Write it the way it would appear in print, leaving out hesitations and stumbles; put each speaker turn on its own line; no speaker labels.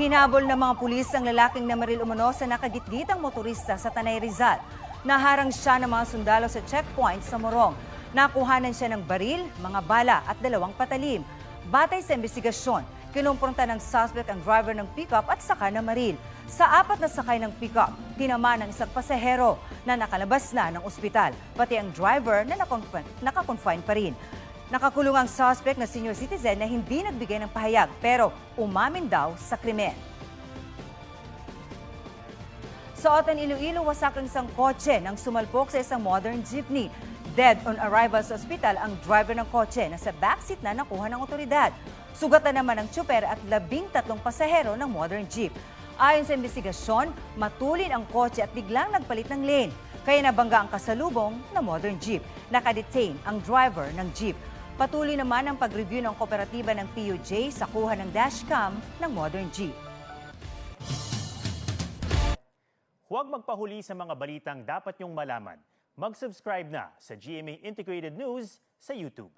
Hinabol ng mga pulis ang lalaking namaril umano sa nakagitgitang motorista sa Tanay Rizal. Naharang siya ng mga sundalo sa checkpoint sa Morong. Nakuhanan siya ng baril, mga bala at 2 patalim. Batay sa investigasyon, kinumpronta ng suspect ang driver ng pickup at saka na maril. Sa 4 na sakay ng pickup, tinamaan ng isang pasahero na nakalabas na ng ospital, pati ang driver na nakakonfine pa rin. Nakakulong ang suspect na senior citizen na hindi nagbigay ng pahayag pero umamin daw sa krimen. Sa Otan, Iloilo, wasak ang isang kotse nang sumalpok sa isang modern jeepney. Dead on arrival sa ospital ang driver ng kotse na sa backseat na nakuha ng otoridad. Sugatan naman ang tsuper at 13 pasahero ng modern jeep. Ayon sa investigasyon, matulin ang kotse at biglang nagpalit ng lane. Kaya nabangga ang kasalubong na modern jeep. Nakadetain ang driver ng jeep. Patuloy naman ang pag-review ng kooperatiba ng PUJ sa kuha ng dashcam ng modern jeep.
Huwag magpahuli sa mga balitang dapat niyong malaman. Mag-subscribe na sa GMA Integrated News sa YouTube.